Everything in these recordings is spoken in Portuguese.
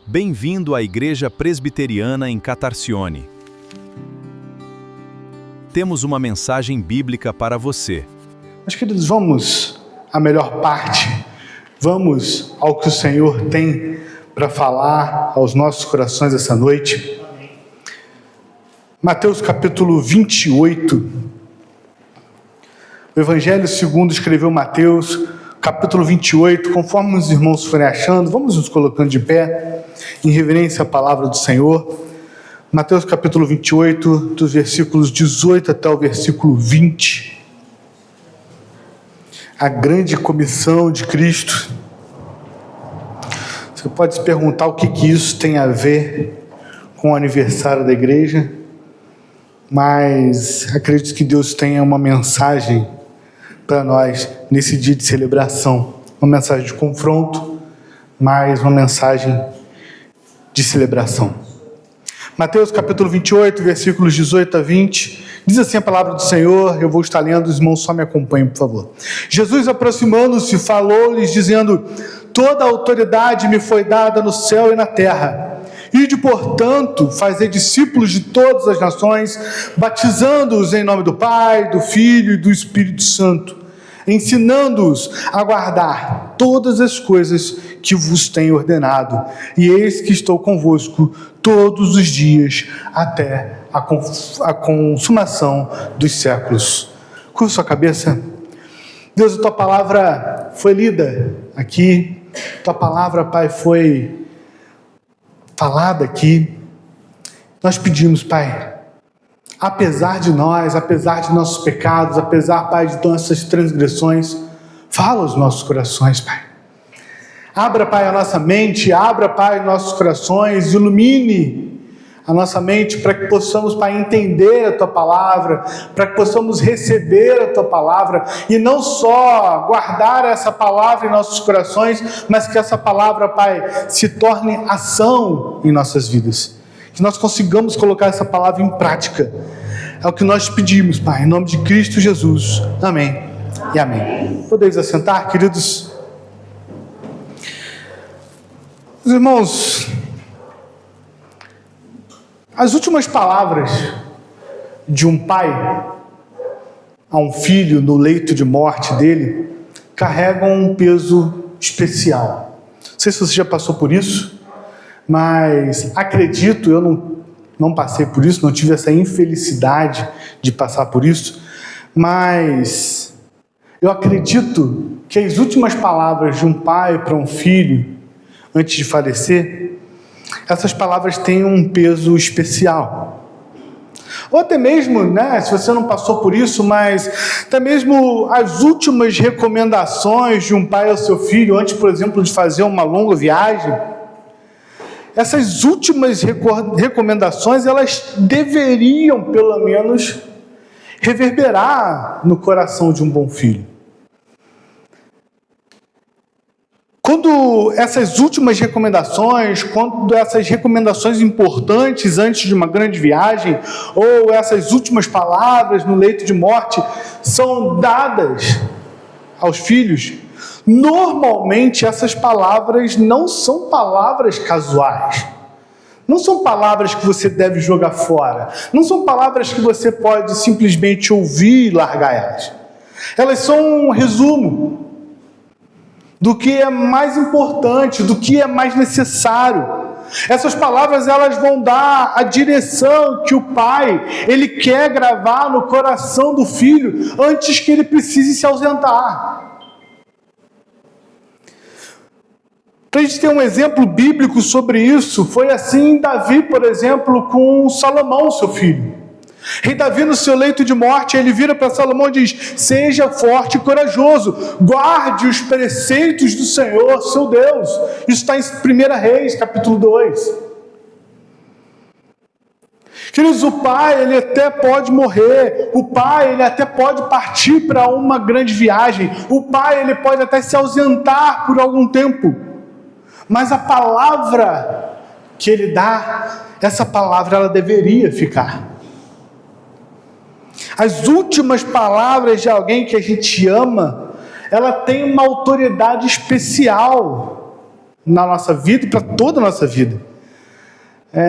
Bem-vindo à Igreja Presbiteriana em Catarcione. Temos uma mensagem bíblica para você. Mas, queridos, vamos à melhor parte. Vamos ao que o Senhor tem para falar aos nossos corações essa noite. Mateus capítulo 28. O Evangelho segundo escreveu Mateus, capítulo 28. Conforme os irmãos forem achando, vamos nos colocando de pé, em reverência à palavra do Senhor. Mateus capítulo 28, dos versículos 18 até o versículo 20. A grande comissão de Cristo. Você pode se perguntar o que isso tem a ver com o aniversário da igreja, mas acredito que Deus tenha uma mensagem para nós nesse dia de celebração. Uma mensagem de confronto, mas uma mensagem de celebração. Mateus capítulo 28, versículos 18 a 20, diz assim a palavra do Senhor. Eu vou estar lendo, os irmãos só me acompanhem, por favor. Jesus, aproximando-se, falou-lhes, dizendo: toda a autoridade me foi dada no céu e na terra. Ide, portanto, fazer discípulos de todas as nações, batizando-os em nome do Pai, do Filho e do Espírito Santo, ensinando-os a guardar todas as coisas que vos tenho ordenado. E eis que estou convosco todos os dias, até a consumação dos séculos. Curva sua cabeça. Deus, a Tua palavra foi lida aqui, Tua palavra, Pai, foi falada aqui. Nós pedimos, Pai, apesar de nós, apesar de nossos pecados, apesar, Pai, de nossas transgressões, fala aos nossos corações, Pai. Abra, Pai, a nossa mente, abra, Pai, nossos corações, ilumine a nossa mente para que possamos, Pai, entender a Tua palavra, para que possamos receber a Tua palavra e não só guardar essa palavra em nossos corações, mas que essa palavra, Pai, se torne ação em nossas vidas. Que nós consigamos colocar essa palavra em prática. É o que nós pedimos, Pai, em nome de Cristo Jesus. Amém e amém. Podeis assentar, queridos? Os irmãos, as últimas palavras de um pai a um filho no leito de morte dele carregam um peso especial. Não sei se você já passou por isso, mas acredito, eu não passei por isso, não tive essa infelicidade de passar por isso, mas eu acredito que as últimas palavras de um pai para um filho antes de falecer, essas palavras têm um peso especial. Ou até mesmo, se você não passou por isso, mas até mesmo as últimas recomendações de um pai ao seu filho, antes, por exemplo, de fazer uma longa viagem, essas últimas recomendações, elas deveriam, pelo menos, reverberar no coração de um bom filho. Quando essas últimas recomendações, quando essas recomendações importantes antes de uma grande viagem, ou essas últimas palavras no leito de morte, são dadas aos filhos, normalmente essas palavras não são palavras casuais. Não são palavras que você deve jogar fora. Não são palavras que você pode simplesmente ouvir e largar elas. Elas são um resumo do que é mais importante, do que é mais necessário. Essas palavras, elas vão dar a direção que o pai, ele quer gravar no coração do filho antes que ele precise se ausentar. Para a gente ter um exemplo bíblico sobre isso, foi assim Davi, por exemplo, com Salomão, seu filho. Rei Davi, no seu leito de morte, ele vira para Salomão e diz: seja forte e corajoso, guarde os preceitos do Senhor, seu Deus. Isso está em 1 Reis, capítulo 2. Queridos, o pai, ele até pode morrer, o pai, ele até pode partir para uma grande viagem, o pai, ele pode até se ausentar por algum tempo, mas a palavra que ele dá, essa palavra, ela deveria ficar. As últimas palavras de alguém que a gente ama, ela tem uma autoridade especial. na nossa vida e para toda a nossa vida.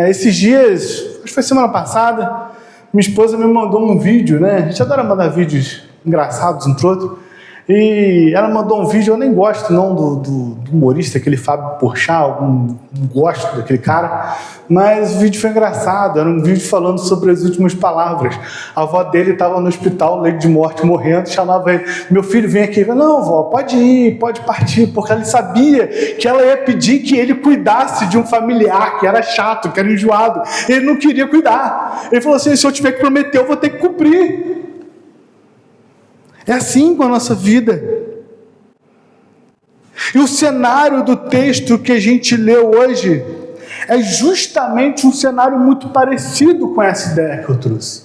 Esses dias, acho que foi semana passada, minha esposa me mandou um vídeo, né? A gente adora mandar vídeos engraçados um pro outro. E ela mandou um vídeo, eu nem gosto não do humorista, aquele Fábio Porchat, não gosto daquele cara, mas o vídeo foi engraçado, era um vídeo falando sobre as últimas palavras. A avó dele estava no hospital, leito de morte, morrendo, chamava ele, meu filho, vem aqui. Ele, não, vó, pode ir, pode partir, porque ele sabia que ela ia pedir que ele cuidasse de um familiar que era chato, que era enjoado. Ele não queria cuidar. Ele falou assim, se eu tiver que prometer, eu vou ter que cumprir. É assim com a nossa vida. E o cenário do texto que a gente leu hoje é justamente um cenário muito parecido com essa ideia que eu trouxe.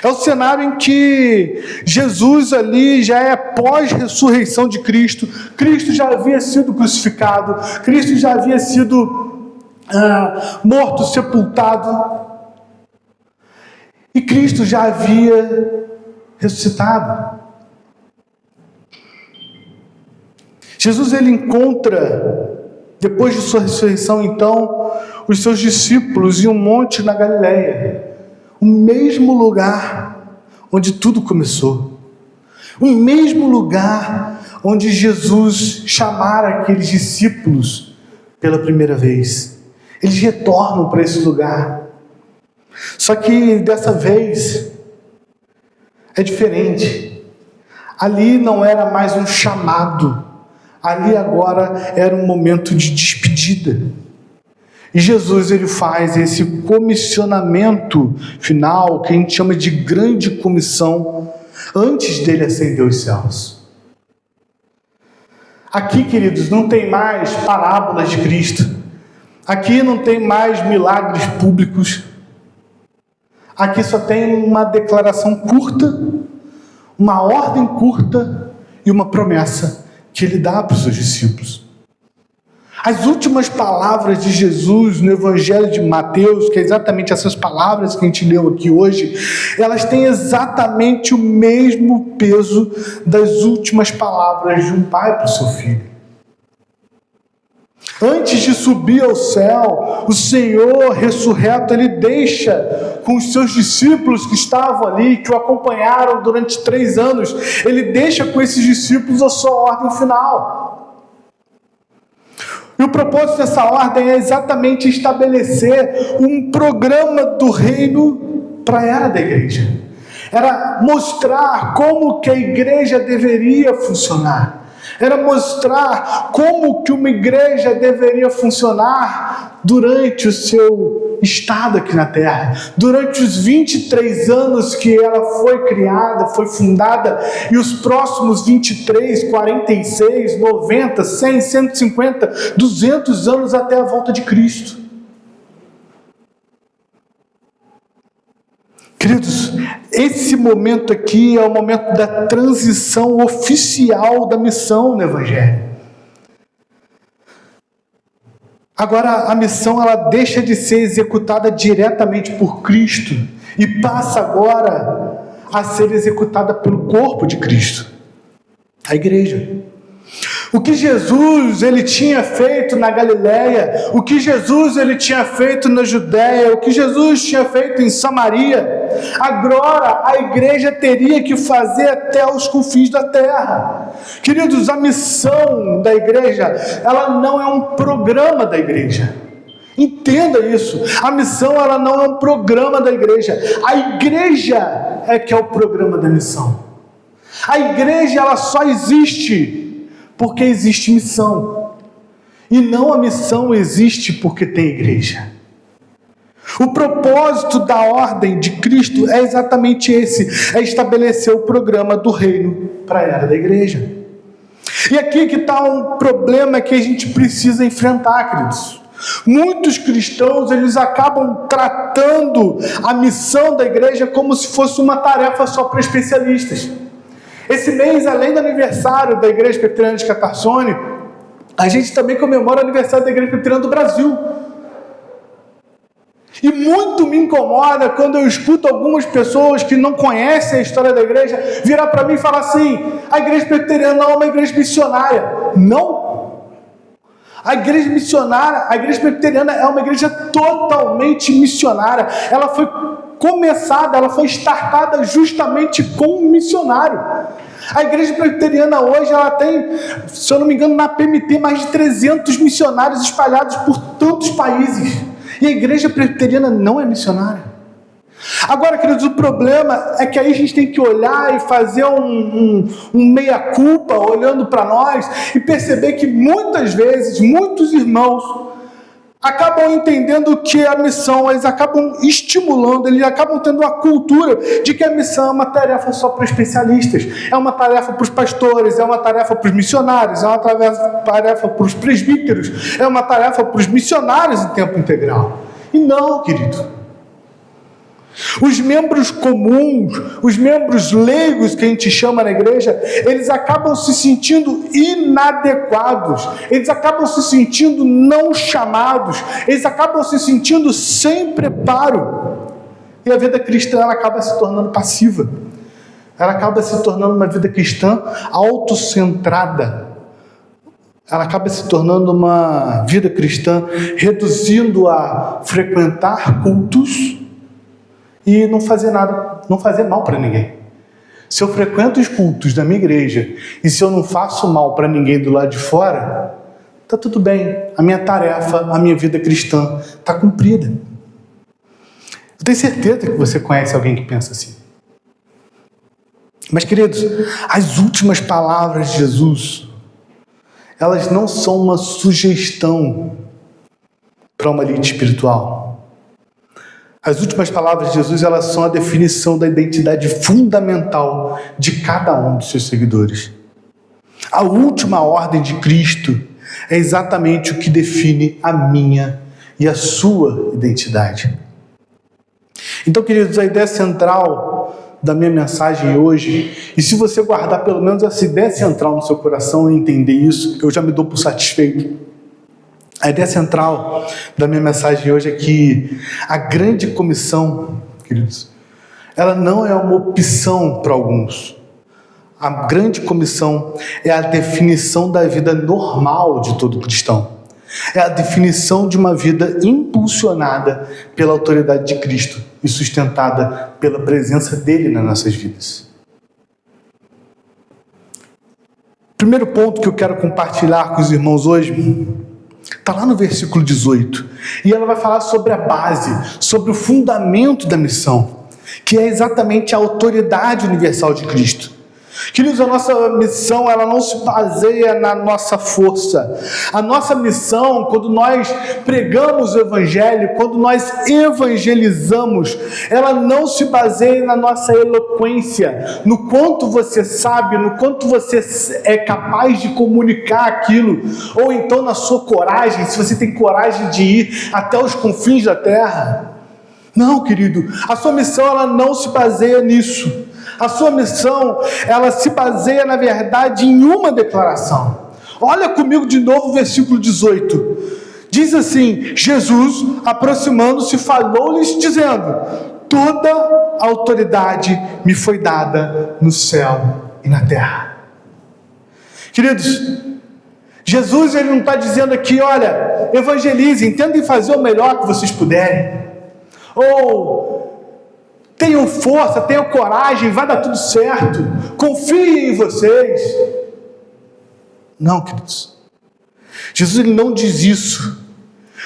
É o cenário em que Jesus ali já é pós-ressurreição de Cristo. Cristo já havia sido crucificado. Cristo já havia sido morto, sepultado. E Cristo já havia ressuscitado. Jesus ele encontra, depois de sua ressurreição, então, os seus discípulos em um monte na Galileia, o mesmo lugar onde tudo começou, o mesmo lugar onde Jesus chamara aqueles discípulos pela primeira vez. Eles retornam para esse lugar, só que dessa vez é diferente. Ali não era mais um chamado, ali agora era um momento de despedida. E Jesus ele faz esse comissionamento final, que a gente chama de grande comissão, antes dele ascender aos céus. Aqui, queridos, não tem mais parábolas de Cristo. Aqui não tem mais milagres públicos. Aqui só tem uma declaração curta, uma ordem curta e uma promessa que ele dá para os seus discípulos. As últimas palavras de Jesus no Evangelho de Mateus, que é exatamente essas palavras que a gente leu aqui hoje, elas têm exatamente o mesmo peso das últimas palavras de um pai para o seu filho. Antes de subir ao céu, o Senhor ressurreto, ele deixa com os seus discípulos que estavam ali, que o acompanharam durante 3 anos, ele deixa com esses discípulos a sua ordem final. E o propósito dessa ordem é exatamente estabelecer um programa do reino para a era da igreja. Era mostrar como que a igreja deveria funcionar. Era mostrar como que uma igreja deveria funcionar durante o seu estado aqui na Terra. Durante os 23 anos que ela foi criada, foi fundada, e os próximos 23, 46, 90, 100, 150, 200 anos até a volta de Cristo. Queridos, esse momento aqui é o momento da transição oficial da missão no Evangelho. Agora, a missão ela deixa de ser executada diretamente por Cristo e passa agora a ser executada pelo corpo de Cristo, a igreja. O que Jesus ele tinha feito na Galileia, o que Jesus ele tinha feito na Judéia, o que Jesus tinha feito em Samaria, agora a igreja teria que fazer até os confins da terra. Queridos, a missão da igreja, ela não é um programa da igreja. Entenda isso. A missão ela não é um programa da igreja. A igreja é que é o programa da missão. A igreja ela só existe porque existe missão. E não a missão existe porque tem igreja. O propósito da ordem de Cristo é exatamente esse: é estabelecer o programa do reino para a era da igreja. E aqui que está um problema que a gente precisa enfrentar, queridos. Muitos cristãos, eles acabam tratando a missão da igreja como se fosse uma tarefa só para especialistas. Esse mês, além do aniversário da Igreja Presbiteriana de Catarsone, a gente também comemora o aniversário da Igreja Presbiteriana do Brasil. E muito me incomoda quando eu escuto algumas pessoas que não conhecem a história da igreja virar para mim e falar assim: a Igreja Presbiteriana não é uma igreja missionária. Não. A igreja missionária, a igreja presbiteriana é uma igreja totalmente missionária. Ela foi começada, ela foi startada justamente com um missionário. A igreja presbiteriana hoje, ela tem, se eu não me engano, na PMT, mais de 300 missionários espalhados por tantos países. E a igreja presbiteriana não é missionária. Agora, queridos, o problema é que aí a gente tem que olhar e fazer um meia-culpa, olhando para nós, e perceber que muitas vezes, muitos irmãos acabam entendendo que a missão, eles acabam estimulando, eles acabam tendo uma cultura de que a missão é uma tarefa só para especialistas, é uma tarefa para os pastores, é uma tarefa para os missionários, é uma tarefa para os presbíteros, é uma tarefa para os missionários em tempo integral. E não, querido. Os membros comuns, os membros leigos que a gente chama na igreja, eles acabam se sentindo inadequados, eles acabam se sentindo não chamados, eles acabam se sentindo sem preparo. E a vida cristã, ela acaba se tornando passiva. Ela acaba se tornando uma vida cristã autocentrada. Ela acaba se tornando uma vida cristã reduzindo a frequentar cultos e não fazer nada, não fazer mal para ninguém. Se eu frequento os cultos da minha igreja e se eu não faço mal para ninguém do lado de fora, está tudo bem. A minha tarefa, a minha vida cristã está cumprida. Eu tenho certeza que você conhece alguém que pensa assim. Mas, queridos, as últimas palavras de Jesus, elas não são uma sugestão para uma elite espiritual. As últimas palavras de Jesus, elas são a definição da identidade fundamental de cada um dos seus seguidores. A última ordem de Cristo é exatamente o que define a minha e a sua identidade. Então, queridos, a ideia central da minha mensagem hoje, e se você guardar pelo menos essa ideia central no seu coração e entender isso, eu já me dou por satisfeito. A ideia central da minha mensagem hoje é que a grande comissão, queridos, ela não é uma opção para alguns. A grande comissão é a definição da vida normal de todo cristão. É a definição de uma vida impulsionada pela autoridade de Cristo e sustentada pela presença dele nas nossas vidas. Primeiro ponto que eu quero compartilhar com os irmãos hoje está lá no versículo 18. E ela vai falar sobre a base, sobre o fundamento da missão, que é exatamente a autoridade universal de Cristo. Queridos, a nossa missão, ela não se baseia na nossa força. A nossa missão, quando nós pregamos o Evangelho, quando nós evangelizamos, ela não se baseia na nossa eloquência, no quanto você sabe, no quanto você é capaz de comunicar aquilo, ou então na sua coragem, se você tem coragem de ir até os confins da terra. Não, querido, a sua missão, ela não se baseia nisso. A sua missão, ela se baseia, na verdade, em uma declaração. Olha comigo de novo o versículo 18. Diz assim: Jesus, aproximando-se, falou-lhes, dizendo: toda a autoridade me foi dada no céu e na terra. Queridos, Jesus, ele não está dizendo aqui, olha, evangelizem, tentem fazer o melhor que vocês puderem. Ou tenham força, tenham coragem, vai dar tudo certo. Confiem em vocês. Não, queridos. Jesus, ele não diz isso.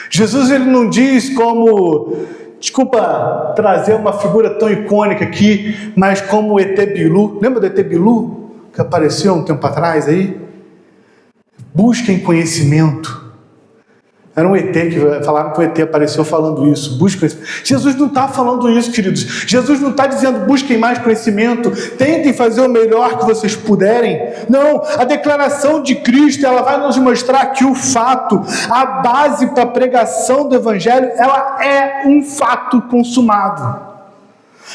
Jesus, ele não diz como, desculpa trazer uma figura tão icônica aqui, mas como o ET Bilu. Lembra do ET Bilu? Que apareceu um tempo atrás aí? Busquem conhecimento. Era um ET que falaram que o ET apareceu falando isso. Busque conhecimento. Jesus não está falando isso, queridos. Jesus não está dizendo busquem mais conhecimento, tentem fazer o melhor que vocês puderem. Não, a declaração de Cristo, ela vai nos mostrar que o fato, a base para a pregação do Evangelho, ela é um fato consumado.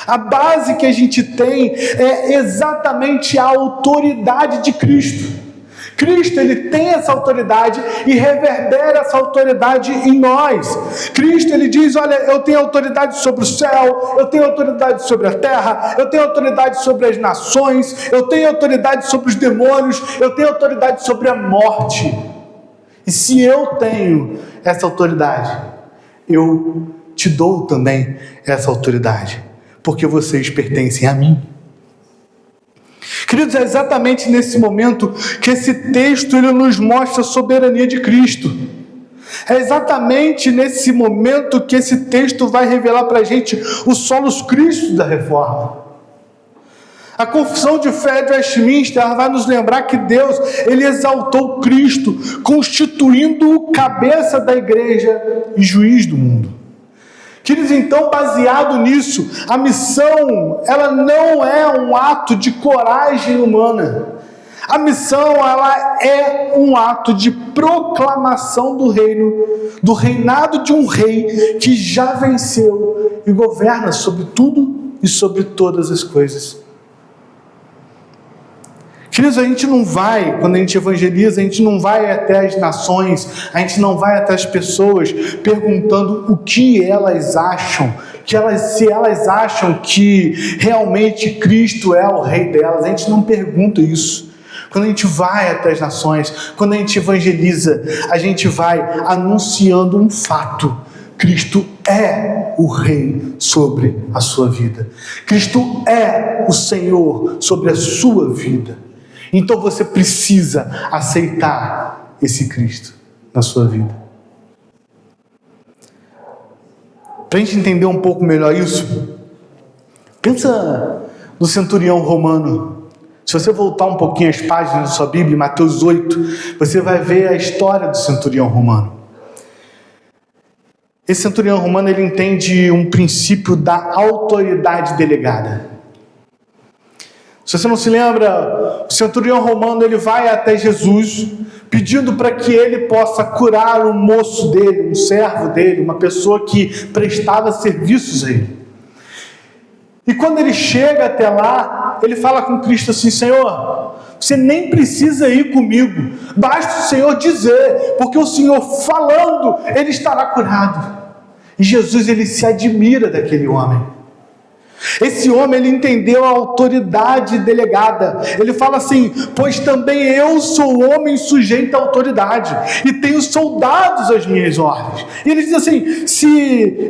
A base que a gente tem é exatamente a autoridade de Cristo. Cristo, ele tem essa autoridade e reverbera essa autoridade em nós. Cristo, ele diz, olha, eu tenho autoridade sobre o céu, eu tenho autoridade sobre a terra, eu tenho autoridade sobre as nações, eu tenho autoridade sobre os demônios, eu tenho autoridade sobre a morte. E se eu tenho essa autoridade, eu te dou também essa autoridade, porque vocês pertencem a mim. Queridos, é exatamente nesse momento que esse texto ele nos mostra a soberania de Cristo. É exatamente nesse momento que esse texto vai revelar para a gente o solus Christi da reforma. A confissão de fé de Westminster vai nos lembrar que Deus ele exaltou Cristo, constituindo-o cabeça da igreja e juiz do mundo. Queridos, então, baseado nisso, a missão, ela não é um ato de coragem humana. A missão, ela é um ato de proclamação do reino, do reinado de um rei que já venceu e governa sobre tudo e sobre todas as coisas. Queridos, a gente não vai, quando a gente evangeliza, a gente não vai até as nações, a gente não vai até as pessoas perguntando o que elas acham, se elas acham que realmente Cristo é o rei delas. A gente não pergunta isso. Quando a gente vai até as nações, quando a gente evangeliza, a gente vai anunciando um fato. Cristo é o rei sobre a sua vida. Cristo é o Senhor sobre a sua vida. Então você precisa aceitar esse Cristo na sua vida. Para a gente entender um pouco melhor isso, pensa no centurião romano. Se você voltar um pouquinho as páginas da sua Bíblia, em Mateus 8, você vai ver a história do centurião romano. Esse centurião romano, ele entende um princípio da autoridade delegada. Se você não se lembra, o centurião romano ele vai até Jesus pedindo para que ele possa curar um moço dele, um servo dele, uma pessoa que prestava serviços a ele. E quando ele chega até lá, ele fala com Cristo assim: Senhor, você nem precisa ir comigo, basta o Senhor dizer, porque o Senhor falando, ele estará curado. E Jesus ele se admira daquele homem. Esse homem, ele entendeu a autoridade delegada. Ele fala assim: pois também eu sou homem sujeito à autoridade, e tenho soldados às minhas ordens. E ele diz assim: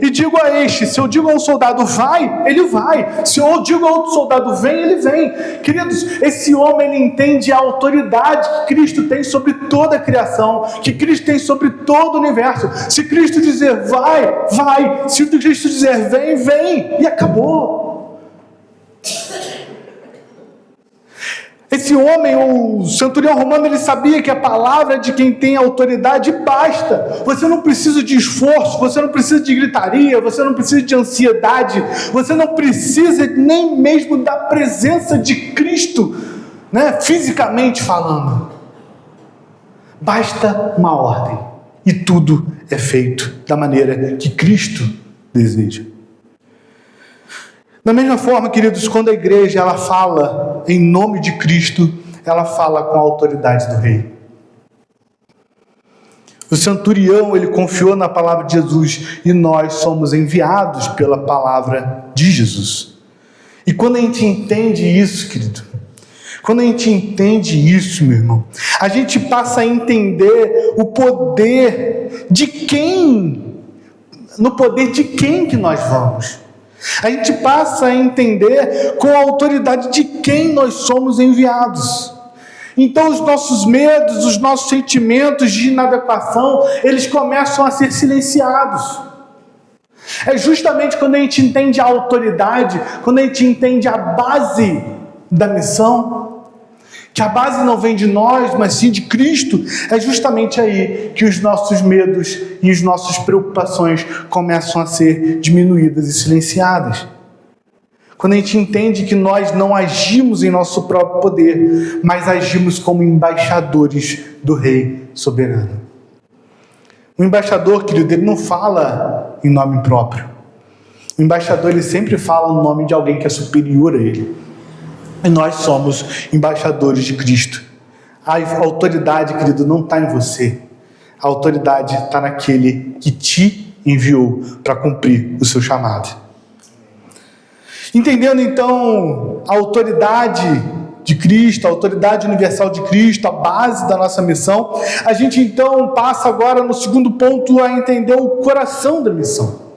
e digo a este, se eu digo a um soldado vai, ele vai. Se eu digo a outro soldado vem, ele vem. Queridos, esse homem, ele entende a autoridade que Cristo tem sobre toda a criação, que Cristo tem sobre todo o universo. Se Cristo dizer vai, vai. Se Cristo dizer vem, vem. E acabou. Esse homem, o centurião romano, ele sabia que a palavra de quem tem autoridade basta. Você não precisa de esforço, você não precisa de gritaria, você não precisa de ansiedade, você não precisa nem mesmo da presença de Cristo, né, fisicamente falando. Basta uma ordem e tudo é feito da maneira que Cristo deseja. Da mesma forma, queridos, quando a igreja ela fala em nome de Cristo, ela fala com a autoridade do rei. O centurião, ele confiou na palavra de Jesus e nós somos enviados pela palavra de Jesus. E quando a gente entende isso, querido, quando a gente entende isso, meu irmão, a gente passa a entender o poder de quem, no poder de quem que nós vamos. A gente passa a entender com a autoridade de quem nós somos enviados. Então os nossos medos, os nossos sentimentos de inadequação, eles começam a ser silenciados. É justamente quando a gente entende a autoridade, quando a gente entende a base da missão, que a base não vem de nós, mas sim de Cristo, é justamente aí que os nossos medos e as nossas preocupações começam a ser diminuídas e silenciadas. Quando a gente entende que nós não agimos em nosso próprio poder, mas agimos como embaixadores do Rei soberano. O embaixador, querido, ele não fala em nome próprio. O embaixador, ele sempre fala no nome de alguém que é superior a ele. E nós somos embaixadores de Cristo. A autoridade, querido, não está em você. A autoridade está naquele que te enviou para cumprir o seu chamado. Entendendo, então, a autoridade de Cristo, a autoridade universal de Cristo, a base da nossa missão, a gente então passa agora no segundo ponto a entender o coração da missão.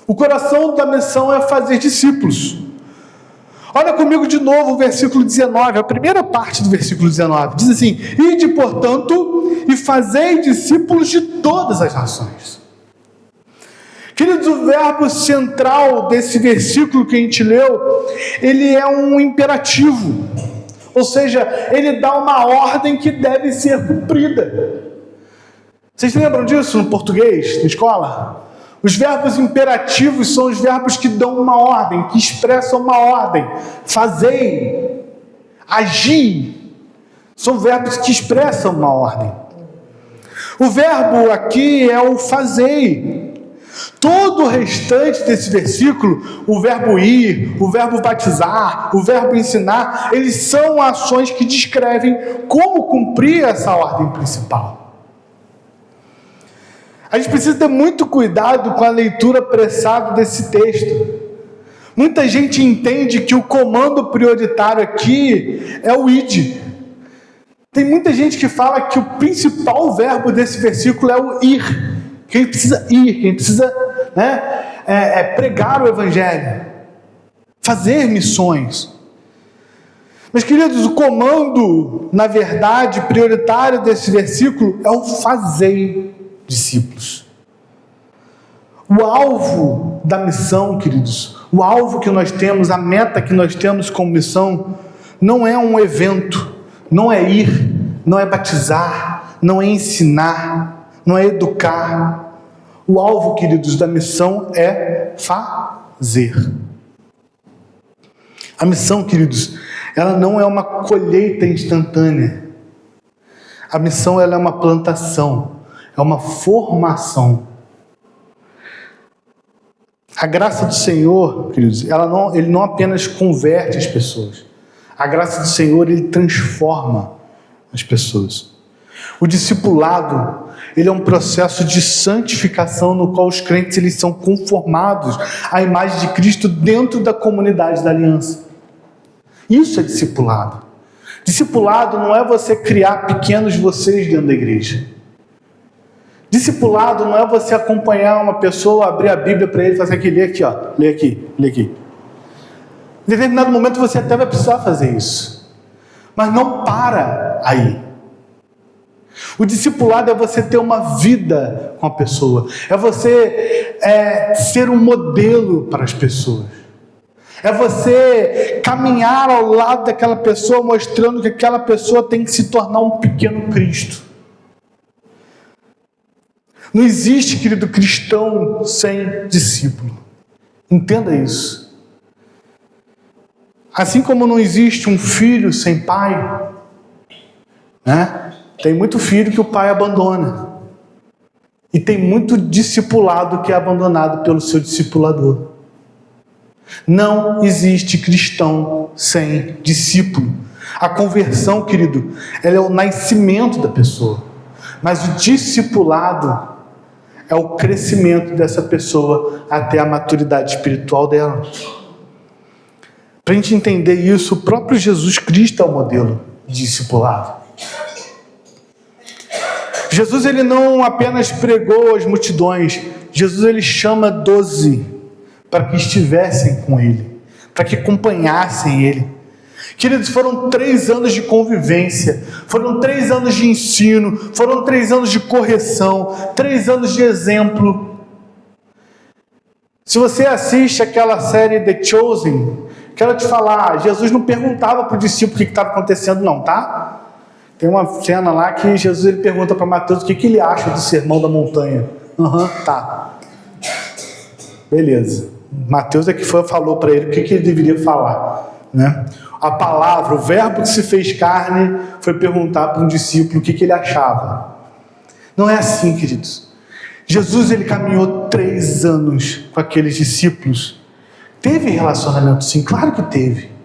O coração da missão é fazer discípulos. Olha comigo de novo o versículo 19, a primeira parte do versículo 19. Diz assim: ide, portanto, e fazei discípulos de todas as nações. Queridos, o verbo central desse versículo que a gente leu, ele é um imperativo. Ou seja, ele dá uma ordem que deve ser cumprida. Vocês lembram disso no português, na escola? Os verbos imperativos são os verbos que dão uma ordem, que expressam uma ordem. Fazei, agir, são verbos que expressam uma ordem. O verbo aqui é o fazei. Todo o restante desse versículo, o verbo ir, o verbo batizar, o verbo ensinar, eles são ações que descrevem como cumprir essa ordem principal. A gente precisa ter muito cuidado com a leitura apressada desse texto. Muita gente entende que o comando prioritário aqui é o id. Tem muita gente que fala que o principal verbo desse versículo é o ir. Quem precisa ir, quem precisa pregar o evangelho, fazer missões. Mas, queridos, o comando, na verdade, prioritário desse versículo é o fazer discípulos. O alvo da missão, queridos, o alvo que nós temos, a meta que nós temos como missão, não é um evento, não é ir, não é batizar, não é ensinar, não é educar. O alvo, queridos, da missão é fazer. A missão, queridos, ela não é uma colheita instantânea. A missão, ela é uma plantação. É uma formação. A graça do Senhor, queridos, ele não apenas converte as pessoas. A graça do Senhor, ele transforma as pessoas. O discipulado, ele é um processo de santificação no qual os crentes eles são conformados à imagem de Cristo dentro da comunidade da aliança. Isso é discipulado. Discipulado não é você criar pequenos vocês dentro da igreja. Discipulado não é você acompanhar uma pessoa, abrir a Bíblia para ele e fazer aqui, lê aqui, ó, lê aqui, lê aqui. Em determinado momento você até vai precisar fazer isso, mas não para aí. O discipulado é você ter uma vida com a pessoa, é você ser um modelo para as pessoas, é você caminhar ao lado daquela pessoa mostrando que aquela pessoa tem que se tornar um pequeno Cristo. Não existe, querido, cristão sem discípulo. Entenda isso. Assim como não existe um filho sem pai, né? Tem muito filho que o pai abandona. E tem muito discipulado que é abandonado pelo seu discipulador. Não existe cristão sem discípulo. A conversão, querido, ela é o nascimento da pessoa. Mas o discipulado é o crescimento dessa pessoa até a maturidade espiritual dela. Para a gente entender isso, o próprio Jesus Cristo é o modelo de discipulado. Jesus, ele não apenas pregou às multidões, Jesus, ele chama 12 para que estivessem com ele, para que acompanhassem ele. Queridos, foram 3 anos de convivência, foram 3 anos de ensino, foram 3 anos de correção, 3 anos de exemplo. Se você assiste aquela série The Chosen, quero te falar, Jesus não perguntava para o discípulo o que estava acontecendo não, tá? Tem uma cena lá que Jesus ele pergunta para Mateus o que ele acha do sermão da montanha. Tá. Beleza. Mateus é que falou para ele o que ele deveria falar, né? A palavra, o verbo que se fez carne, foi perguntar para um discípulo o que ele achava. Não é assim, queridos. Jesus, ele caminhou 3 anos com aqueles discípulos. Teve relacionamento, sim, claro que teve.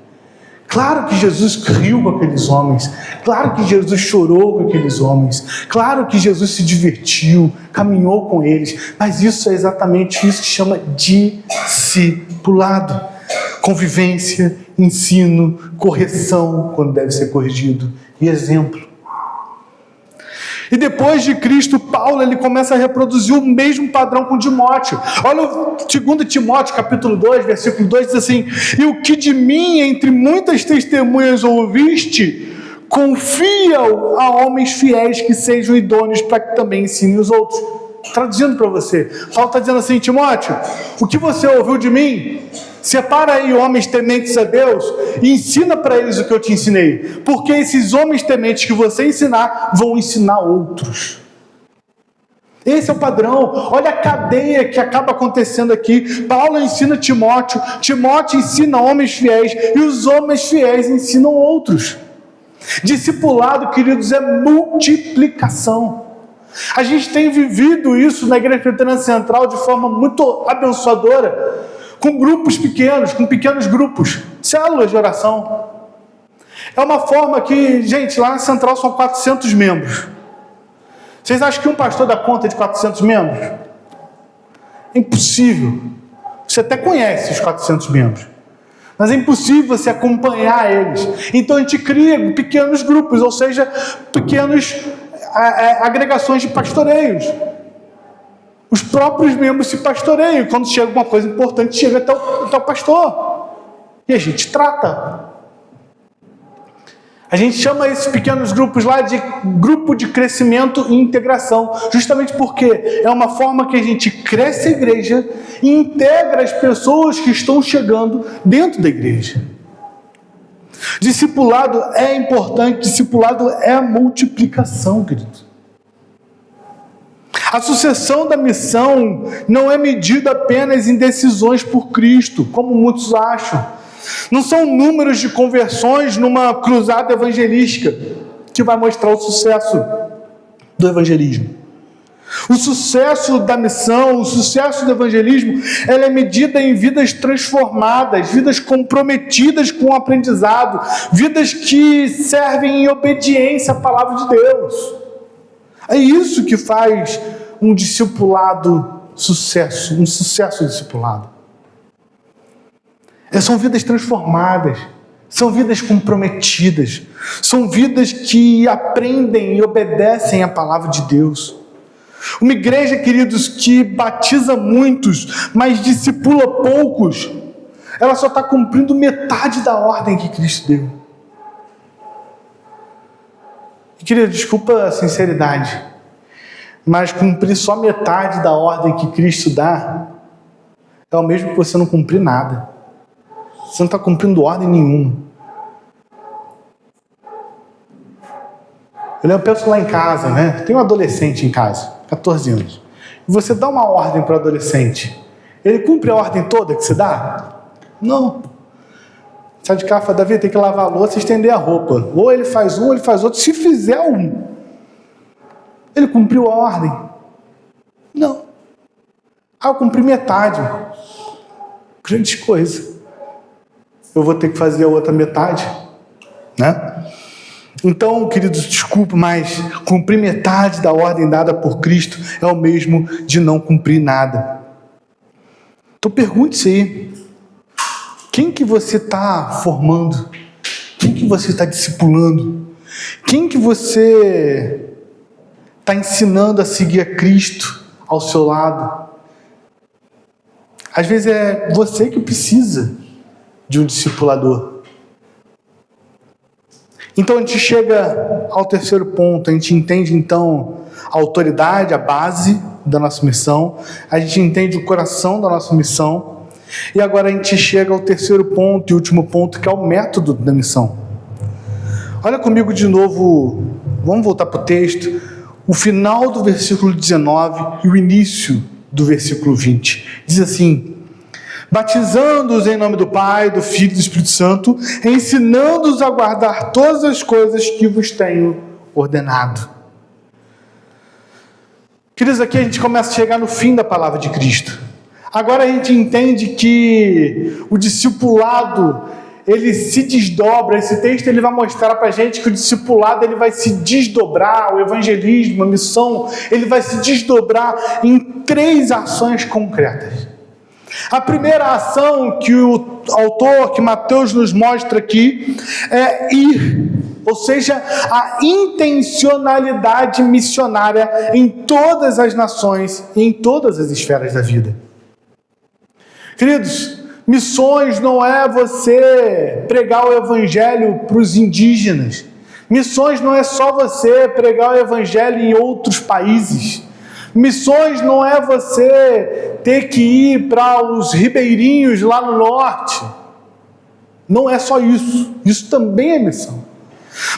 Claro que Jesus riu com aqueles homens. Claro que Jesus chorou com aqueles homens. Claro que Jesus se divertiu, caminhou com eles. Mas isso é exatamente isso que chama discipulado. convivência, ensino, correção, quando deve ser corrigido, e exemplo. E depois de Cristo, Paulo ele começa a reproduzir o mesmo padrão com Timóteo. Olha o 2 Timóteo, capítulo 2, versículo 2, diz assim: e o que de mim, entre muitas testemunhas ouviste, confia-o a homens fiéis que sejam idôneos para que também ensinem os outros. Traduzindo para você, Paulo está dizendo assim: Timóteo, o que você ouviu de mim, separa aí homens tementes a Deus e ensina para eles o que eu te ensinei, porque esses homens tementes que você ensinar, vão ensinar outros. Esse é o padrão. Olha a cadeia que acaba acontecendo aqui. Paulo ensina Timóteo, Timóteo ensina homens fiéis, e os homens fiéis ensinam outros. Discipulado, queridos, é multiplicação. A gente tem vivido isso na Igreja Presbiteriana Central de forma muito abençoadora, com grupos pequenos, com pequenos grupos, células de oração. É uma forma que, gente, lá na Central são 400 membros. Vocês acham que um pastor dá conta de 400 membros? É impossível. Você até conhece os 400 membros, mas é impossível você acompanhar eles. Então a gente cria pequenos grupos, ou seja, pequenos agregações de pastoreios. Os próprios membros se pastoreiam. Quando chega uma coisa importante, chega até o pastor. E a gente trata. A gente chama esses pequenos grupos lá de grupo de crescimento e integração. Justamente porque é uma forma que a gente cresce a igreja e integra as pessoas que estão chegando dentro da igreja. Discipulado é importante, discipulado é multiplicação, querido. A sucessão da missão não é medida apenas em decisões por Cristo, como muitos acham. Não são números de conversões numa cruzada evangelística que vai mostrar o sucesso do evangelismo. O sucesso da missão, o sucesso do evangelismo, ela é medida em vidas transformadas, vidas comprometidas com o aprendizado, vidas que servem em obediência à palavra de Deus. É isso que faz um discipulado sucesso, um sucesso discipulado. São vidas transformadas, são vidas comprometidas, são vidas que aprendem e obedecem à palavra de Deus. Uma igreja, queridos, que batiza muitos, mas discipula poucos, ela só está cumprindo metade da ordem que Cristo deu. E, querido, desculpa a sinceridade, mas cumprir só metade da ordem que Cristo dá é o mesmo que você não cumprir nada. Você não está cumprindo ordem nenhuma. Eu penso lá em casa, né? Tem um adolescente em casa, 14 anos. E você dá uma ordem para o adolescente. Ele cumpre a ordem toda que você dá? Não. Sai de casa e fala: Davi, tem que lavar a louça e estender a roupa. Ou ele faz um, ou ele faz outro. Se fizer um, ele cumpriu a ordem? Não. Eu cumpri metade. Grande coisa. Eu vou ter que fazer a outra metade, né? Então, queridos, desculpe, mas cumprir metade da ordem dada por Cristo é o mesmo de não cumprir nada. Então pergunte-se aí, quem que você está formando? Quem que você está discipulando? Quem que você está ensinando a seguir a Cristo ao seu lado? Às vezes é você que precisa de um discipulador. Então a gente chega ao terceiro ponto, a gente entende então a autoridade, a base da nossa missão, a gente entende o coração da nossa missão, e agora a gente chega ao terceiro ponto e último ponto, que é o método da missão. Olha comigo de novo, vamos voltar para o texto, o final do versículo 19 e o início do versículo 20. Diz assim: batizando-os em nome do Pai, do Filho e do Espírito Santo, ensinando-os a guardar todas as coisas que vos tenho ordenado. Queridos, aqui a gente começa a chegar no fim da palavra de Cristo. Agora a gente entende que o discipulado, ele se desdobra. Esse texto ele vai mostrar para a gente que o discipulado ele vai se desdobrar, o evangelismo, a missão, ele vai se desdobrar em 3 ações concretas. A primeira ação que o autor, que Mateus nos mostra aqui, é ir, ou seja, a intencionalidade missionária em todas as nações e em todas as esferas da vida. Queridos, missões não é você pregar o evangelho para os indígenas. Missões não é só você pregar o evangelho em outros países. Missões não é você ter que ir para os ribeirinhos lá no norte. Não é só isso. Isso também é missão.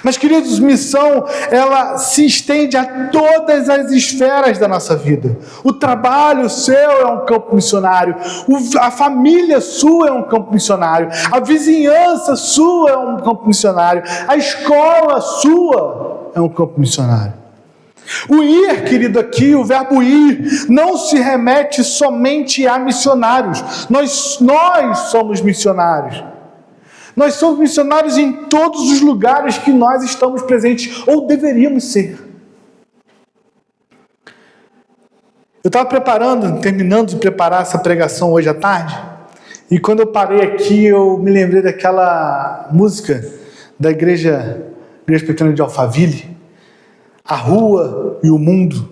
Mas, queridos, missão, ela se estende a todas as esferas da nossa vida. O trabalho seu é um campo missionário. A família sua é um campo missionário. A vizinhança sua é um campo missionário. A escola sua é um campo missionário. O ir, querido, aqui, o verbo ir, não se remete somente a missionários. Nós somos missionários. Nós somos missionários em todos os lugares que nós estamos presentes, ou deveríamos ser. Eu estava terminando de preparar essa pregação hoje à tarde, e quando eu parei aqui, eu me lembrei daquela música da Igreja Presbiteriana de Alphaville, A Rua e o Mundo,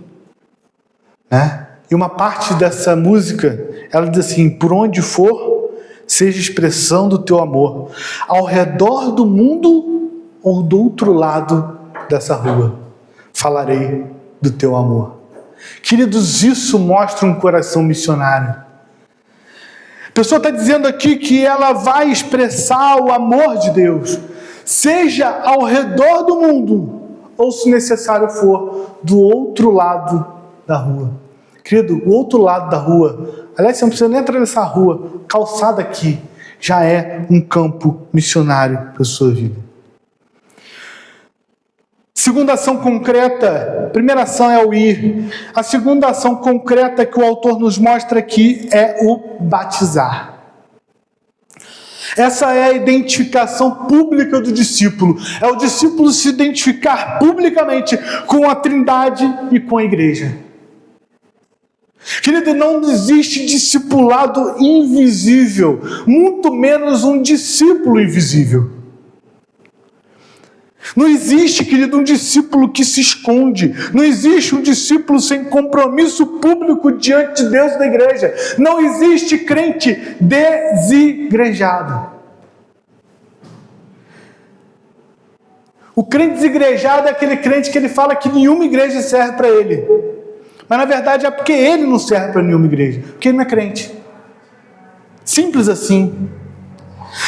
né? E uma parte dessa música, ela diz assim: por onde for, seja expressão do teu amor, ao redor do mundo ou do outro lado dessa rua, falarei do teu amor. Queridos, isso mostra um coração missionário. A pessoa está dizendo aqui que ela vai expressar o amor de Deus, seja ao redor do mundo, ou se necessário for, do outro lado da rua. Querido, o outro lado da rua, aliás, você não precisa nem atravessar a rua, calçada aqui, já é um campo missionário para a sua vida. Segunda ação concreta, a primeira ação é o ir. A segunda ação concreta que o autor nos mostra aqui é o batizar. Essa é a identificação pública do discípulo. É o discípulo se identificar publicamente com a Trindade e com a igreja. Querido, não existe discipulado invisível, muito menos um discípulo invisível. Não existe, querido, um discípulo que se esconde. Não existe um discípulo sem compromisso público diante de Deus e da igreja. Não existe crente desigrejado. O crente desigrejado é aquele crente que ele fala que nenhuma igreja serve para ele. Mas na verdade é porque ele não serve para nenhuma igreja, porque ele não é crente. Simples assim.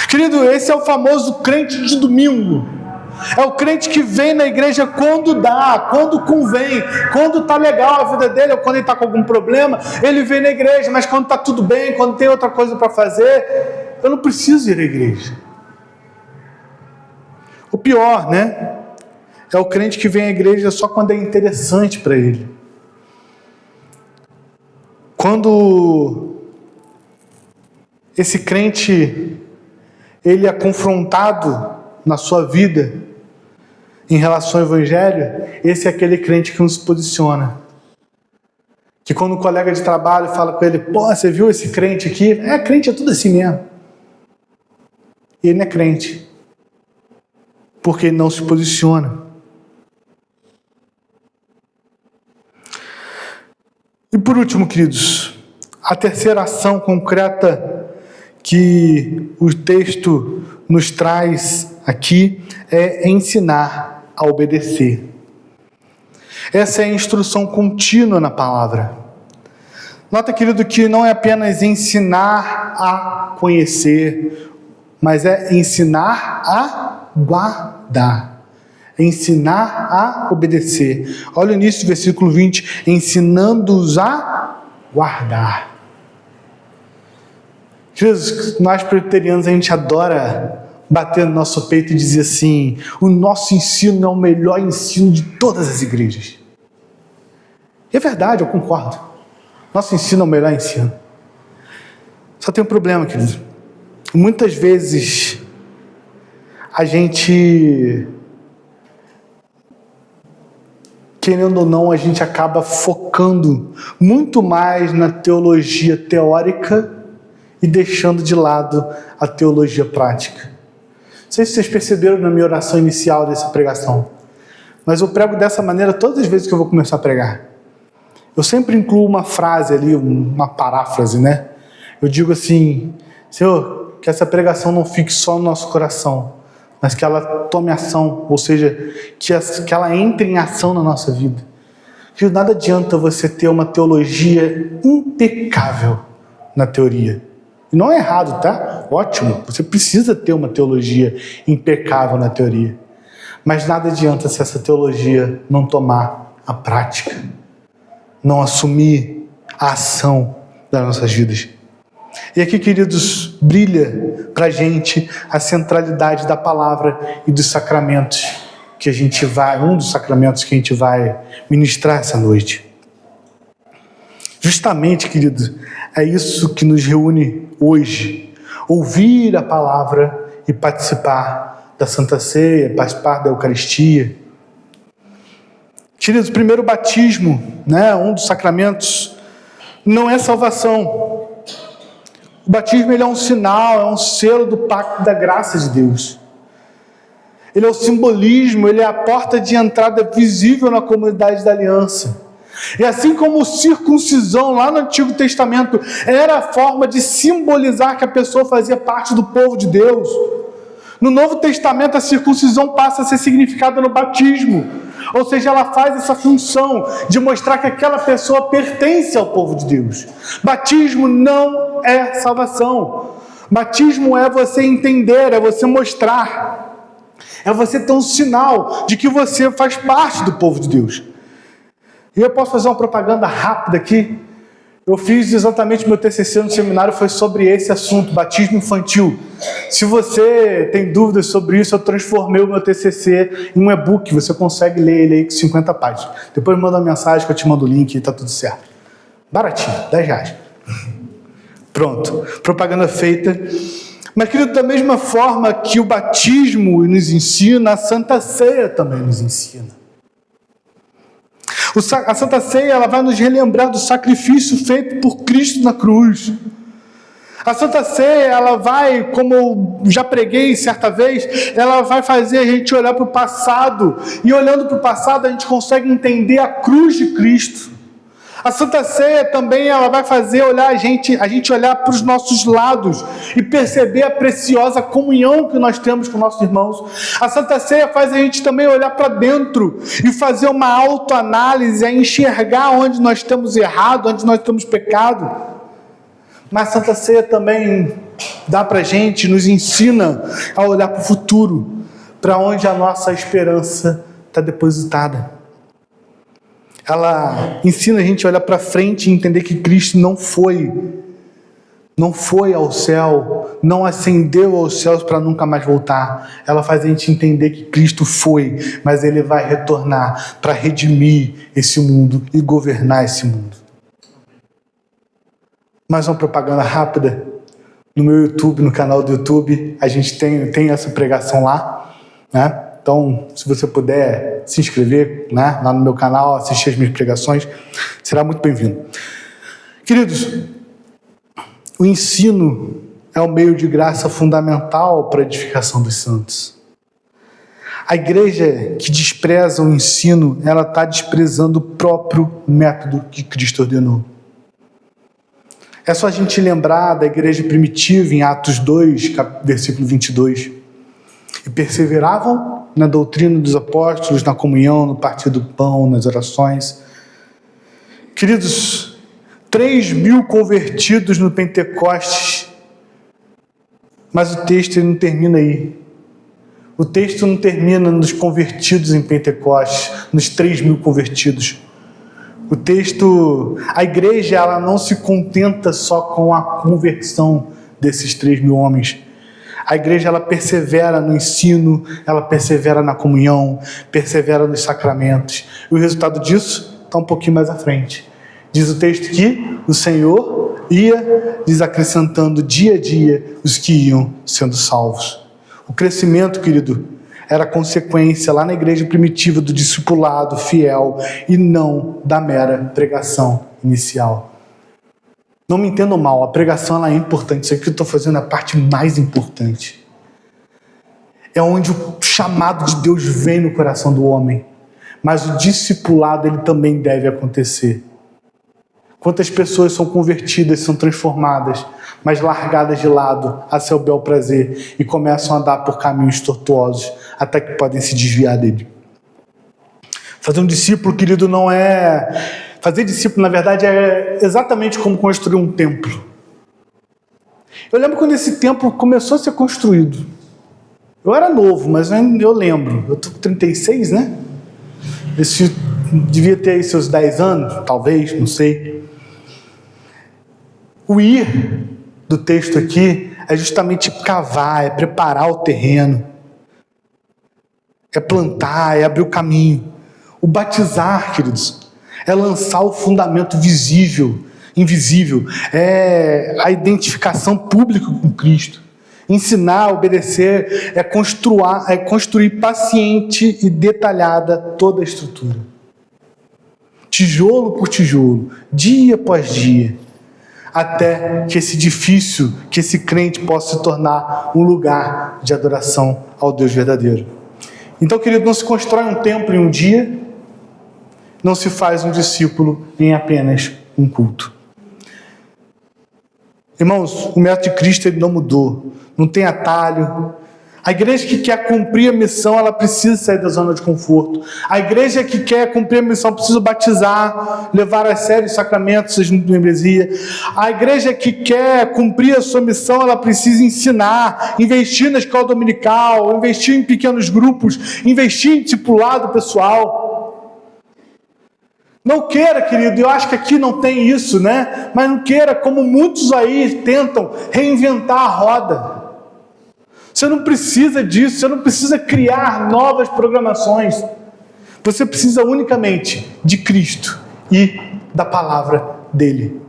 Querido, esse é o famoso crente de domingo. É o crente que vem na igreja quando dá, quando convém, quando está legal a vida dele, ou quando ele está com algum problema, ele vem na igreja, mas quando está tudo bem, quando tem outra coisa para fazer, eu não preciso ir à igreja. O pior, né? É o crente que vem à igreja só quando é interessante para ele. Quando esse crente ele é confrontado na sua vida em relação ao evangelho, esse é aquele crente que não se posiciona. Que quando o colega de trabalho fala com ele: pô, você viu esse crente aqui? Crente é tudo assim mesmo. E ele não é crente, porque ele não se posiciona. E por último, queridos, a terceira ação concreta que o texto nos traz aqui é ensinar a obedecer. Essa é a instrução contínua na palavra. Nota, querido, que não é apenas ensinar a conhecer, mas é ensinar a guardar. Ensinar a obedecer. Olha o início do versículo 20. Ensinando-os a guardar. Jesus, nós presbiterianos, a gente adora bater no nosso peito e dizer assim: o nosso ensino é o melhor ensino de todas as igrejas. E é verdade, eu concordo. Nosso ensino é o melhor ensino. Só tem um problema, querido. Muitas vezes a gente, querendo ou não, a gente acaba focando muito mais na teologia teórica e deixando de lado a teologia prática. Não sei se vocês perceberam na minha oração inicial dessa pregação, mas eu prego dessa maneira todas as vezes que eu vou começar a pregar. Eu sempre incluo uma frase ali, uma paráfrase, né? Eu digo assim: Senhor, que essa pregação não fique só no nosso coração, mas que ela tome ação, ou seja, que ela entre em ação na nossa vida. Que nada adianta você ter uma teologia impecável na teoria. E não é errado, tá? Ótimo, você precisa ter uma teologia impecável na teoria. Mas nada adianta se essa teologia não tomar a prática, não assumir a ação das nossas vidas. E aqui, queridos, brilha pra gente a centralidade da palavra e dos sacramentos que a gente vai, um dos sacramentos que a gente vai ministrar essa noite. Justamente, querido, é isso que nos reúne hoje. Ouvir a palavra e participar da Santa Ceia, participar da Eucaristia. Queridos, o primeiro batismo, né, um dos sacramentos, não é salvação. O batismo, ele é um sinal, é um selo do pacto da graça de Deus. Ele é o simbolismo, ele é a porta de entrada visível na comunidade da aliança. E assim como a circuncisão lá no Antigo Testamento era a forma de simbolizar que a pessoa fazia parte do povo de Deus, no Novo Testamento a circuncisão passa a ser significada no batismo. Ou seja, ela faz essa função de mostrar que aquela pessoa pertence ao povo de Deus. Batismo não é salvação. Batismo é você entender, é você mostrar. É você ter um sinal de que você faz parte do povo de Deus. E eu posso fazer uma propaganda rápida aqui. Eu fiz exatamente meu TCC no seminário, foi sobre esse assunto, batismo infantil. Se você tem dúvidas sobre isso, eu transformei o meu TCC em um e-book, você consegue ler ele aí com 50 páginas. Depois manda uma mensagem que eu te mando o link e tá tudo certo. Baratinho, R$10. Pronto, propaganda feita. Mas, querido, da mesma forma que o batismo nos ensina, a Santa Ceia também nos ensina. A Santa Ceia, ela vai nos relembrar do sacrifício feito por Cristo na cruz. A Santa Ceia, ela vai, como eu já preguei certa vez, ela vai fazer a gente olhar para o passado. E olhando para o passado, a gente consegue entender a cruz de Cristo. A Santa Ceia também, ela vai fazer a gente olhar para os nossos lados e perceber a preciosa comunhão que nós temos com nossos irmãos. A Santa Ceia faz a gente também olhar para dentro e fazer uma autoanálise, a enxergar onde nós temos errado, onde nós temos pecado. Mas a Santa Ceia também dá para a gente, nos ensina a olhar para o futuro, para onde a nossa esperança está depositada. Ela ensina a gente a olhar para frente e entender que Cristo não foi ao céu, não ascendeu aos céus para nunca mais voltar. Ela faz a gente entender que Cristo foi, mas Ele vai retornar para redimir esse mundo e governar esse mundo. Mais uma propaganda rápida. No meu YouTube, no canal do YouTube, a gente tem essa pregação lá, né? Então, se você puder se inscrever, né, lá no meu canal, assistir as minhas pregações, será muito bem-vindo. Queridos, o ensino é um meio de graça fundamental para a edificação dos santos. A igreja que despreza o ensino, ela está desprezando o próprio método que Cristo ordenou. É só a gente lembrar da igreja primitiva em Atos 2, versículo 22. E perseveravam na doutrina dos apóstolos, na comunhão, no partir do pão, nas orações. Queridos, 3.000 convertidos no Pentecostes, mas o texto não termina aí. O texto não termina nos convertidos em Pentecostes, nos 3.000 convertidos. O texto, a igreja, ela não se contenta só com a conversão desses 3.000 homens. A igreja, ela persevera no ensino, ela persevera na comunhão, persevera nos sacramentos. E o resultado disso está um pouquinho mais à frente. Diz o texto que o Senhor ia desacrescentando dia a dia os que iam sendo salvos. O crescimento, querido, era consequência lá na igreja primitiva do discipulado fiel e não da mera pregação inicial. Não me entendam mal, a pregação ela é importante. Isso aqui que eu estou fazendo é a parte mais importante. É onde o chamado de Deus vem no coração do homem. Mas o discipulado ele também deve acontecer. Quantas pessoas são convertidas, são transformadas, mas largadas de lado a seu bel prazer e começam a andar por caminhos tortuosos até que podem se desviar dele. Fazer um discípulo, querido, não é... Fazer discípulo, na verdade, é exatamente como construir um templo. Eu lembro quando esse templo começou a ser construído. Eu era novo, mas eu lembro. Eu estou com 36, né? Esse devia ter aí seus 10 anos, talvez, não sei. O ir do texto aqui é justamente cavar, é preparar o terreno, é plantar, é abrir o caminho. O batizar, queridos, é lançar o fundamento visível, invisível, é a identificação pública com Cristo. Ensinar, obedecer, é construir paciente e detalhada toda a estrutura. Tijolo por tijolo, dia após dia, até que esse edifício, que esse crente possa se tornar um lugar de adoração ao Deus verdadeiro. Então, querido, não se constrói um templo em um dia, não se faz um discípulo em apenas um culto. Irmãos, o método de Cristo ele não mudou, não tem atalho. A igreja que quer cumprir a missão, ela precisa sair da zona de conforto. A igreja que quer cumprir a missão precisa batizar, levar a sério os sacramentos, seja de membresia. A igreja que quer cumprir a sua missão, ela precisa ensinar, investir na escola dominical, investir em pequenos grupos, investir em discipulado pessoal. Não queira, querido, eu acho que aqui não tem isso, né? Mas não queira, como muitos aí tentam, reinventar a roda. Você não precisa disso, você não precisa criar novas programações. Você precisa unicamente de Cristo e da palavra dele.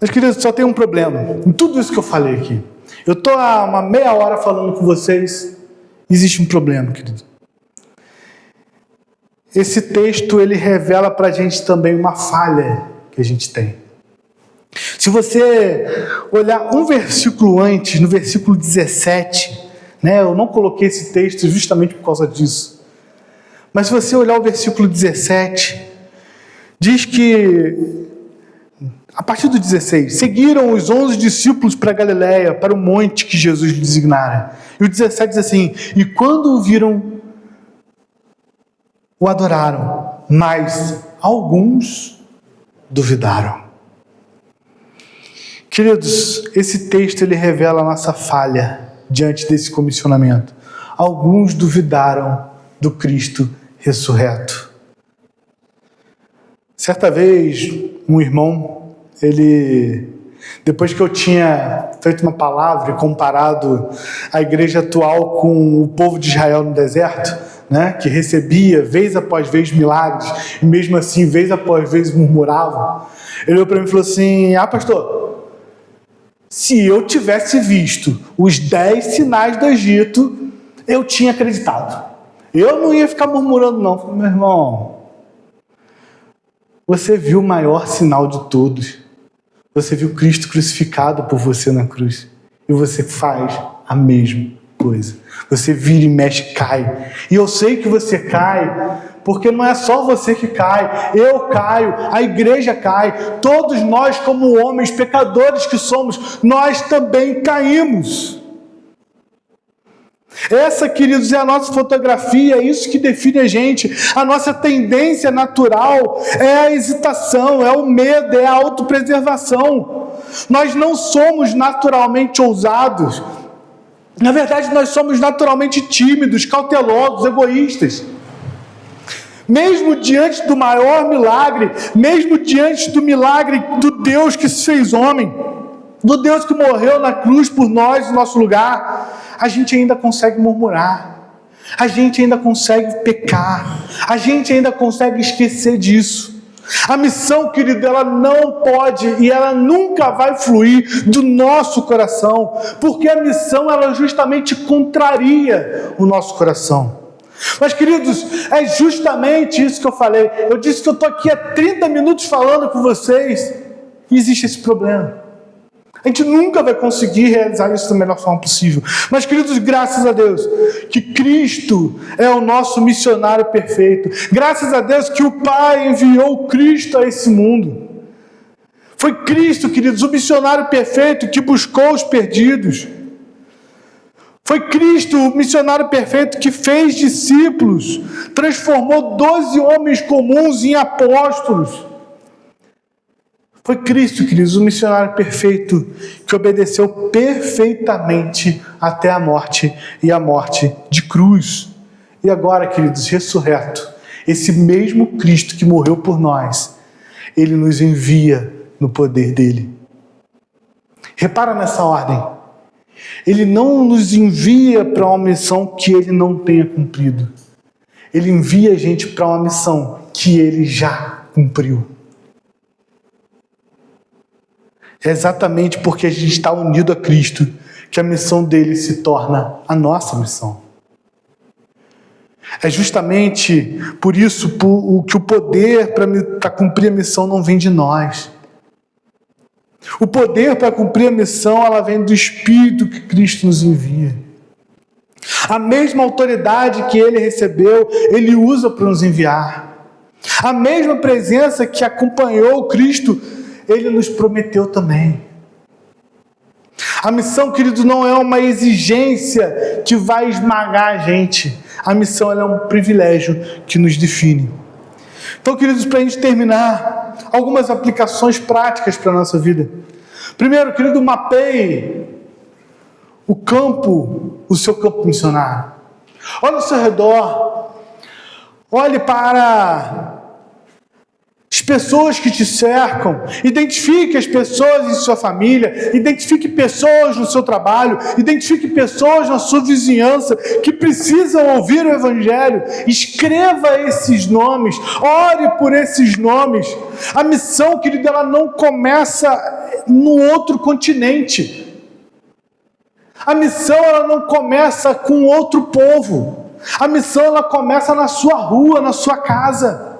Mas, queridos, só tem um problema em tudo isso que eu falei aqui. Eu estou há uma meia hora falando com vocês, existe um problema, querido. Esse texto, ele revela para a gente também uma falha que a gente tem. Se você olhar um versículo antes, no versículo 17, né, eu não coloquei esse texto justamente por causa disso. Mas se você olhar o versículo 17, diz que, a partir do 16, seguiram os 11 discípulos para Galiléia, para o monte que Jesus lhe designara. E o 17 diz assim, e quando o viram, o adoraram, mas alguns duvidaram. Queridos, esse texto ele revela a nossa falha diante desse comissionamento. Alguns duvidaram do Cristo ressurreto. Certa vez, um irmão, depois que eu tinha feito uma palavra e comparado a igreja atual com o povo de Israel no deserto, né, que recebia vez após vez milagres, e mesmo assim, vez após vez murmurava, ele olhou para mim e falou assim, pastor, se eu tivesse visto os 10 sinais do Egito, eu tinha acreditado. Eu não ia ficar murmurando não. Falei, meu irmão, você viu o maior sinal de todos. Você viu Cristo crucificado por você na cruz. E você faz a mesma coisa. Você vira e mexe, cai. E eu sei que você cai, porque não é só você que cai. Eu caio, a igreja cai. Todos nós, como homens pecadores que somos, nós também caímos. Essa, queridos, é a nossa fotografia, é isso que define a gente. A nossa tendência natural é a hesitação, é o medo, é a autopreservação. Nós não somos naturalmente ousados. Na verdade, nós somos naturalmente tímidos, cautelosos, egoístas. Mesmo diante do maior milagre, mesmo diante do milagre do Deus que se fez homem, do Deus que morreu na cruz por nós, no nosso lugar, a gente ainda consegue murmurar, a gente ainda consegue pecar, a gente ainda consegue esquecer disso. A missão, querido, ela não pode e ela nunca vai fluir do nosso coração, porque a missão, ela justamente contraria o nosso coração. Mas, queridos, é justamente isso que eu falei. Eu disse que eu estou aqui há 30 minutos falando com vocês e existe esse problema. A gente nunca vai conseguir realizar isso da melhor forma possível. Mas, queridos, graças a Deus que Cristo é o nosso missionário perfeito. Graças a Deus que o Pai enviou Cristo a esse mundo. Foi Cristo, queridos, o missionário perfeito que buscou os perdidos. Foi Cristo, o missionário perfeito, que fez discípulos, transformou 12 homens comuns em apóstolos. Foi Cristo, queridos, o missionário perfeito, que obedeceu perfeitamente até a morte, e a morte de cruz. E agora, queridos, ressurreto, esse mesmo Cristo que morreu por nós, Ele nos envia no poder dEle. Repara nessa ordem. Ele não nos envia para uma missão que Ele não tenha cumprido. Ele envia a gente para uma missão que Ele já cumpriu. É exatamente porque a gente está unido a Cristo que a missão dele se torna a nossa missão. É justamente por isso que o poder para cumprir a missão não vem de nós. O poder para cumprir a missão, ela vem do Espírito que Cristo nos envia. A mesma autoridade que ele recebeu, ele usa para nos enviar. A mesma presença que acompanhou Cristo, ele nos prometeu também. A missão, querido, não é uma exigência que vai esmagar a gente. A missão, ela é um privilégio que nos define. Então, queridos, para a gente terminar, algumas aplicações práticas para a nossa vida. Primeiro, querido, mapeie o seu campo missionário. Olhe ao seu redor. Olhe para as pessoas que te cercam. Identifique as pessoas em sua família. Identifique pessoas no seu trabalho. Identifique pessoas na sua vizinhança que precisam ouvir o Evangelho. Escreva esses nomes. Ore por esses nomes. A missão, querido, ela não começa no outro continente. A missão, ela não começa com outro povo. A missão, ela começa na sua rua, na sua casa.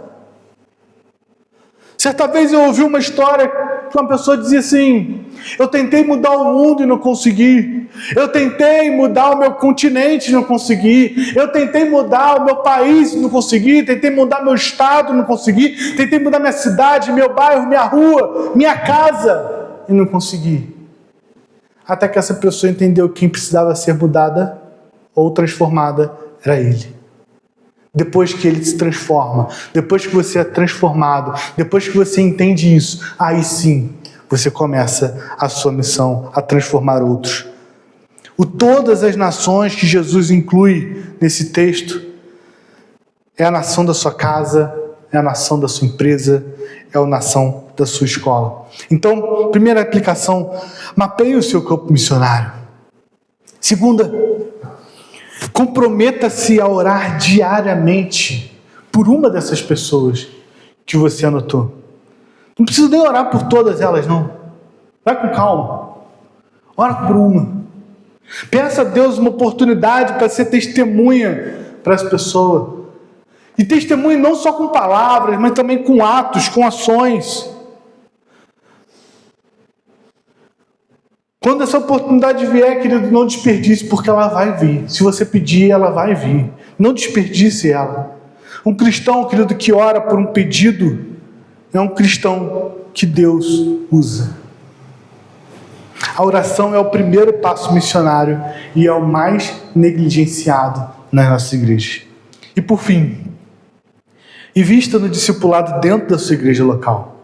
Certa vez eu ouvi uma história que uma pessoa dizia assim: eu tentei mudar o mundo e não consegui. Eu tentei mudar o meu continente e não consegui. Eu tentei mudar o meu país e não consegui. Tentei mudar meu estado e não consegui. Tentei mudar minha cidade, meu bairro, minha rua, minha casa e não consegui. Até que essa pessoa entendeu que quem precisava ser mudada ou transformada era ele. Depois que ele se transforma, depois que você é transformado, depois que você entende isso, aí sim você começa a sua missão a transformar outros. O todas as nações que Jesus inclui nesse texto é a nação da sua casa, é a nação da sua empresa, é a nação da sua escola. Então, primeira aplicação, mapeie o seu campo missionário. Segunda, comprometa-se a orar diariamente por uma dessas pessoas que você anotou. Não precisa nem orar por todas elas, não. Vai com calma. Ora por uma. Peça a Deus uma oportunidade para ser testemunha para as pessoas. E testemunha não só com palavras, mas também com atos, com ações. Quando essa oportunidade vier, querido, não desperdice, porque ela vai vir. Se você pedir, ela vai vir. Não desperdice ela. Um cristão, querido, que ora por um pedido, é um cristão que Deus usa. A oração é o primeiro passo missionário e é o mais negligenciado na nossa igreja. E por fim, invista no discipulado dentro da sua igreja local.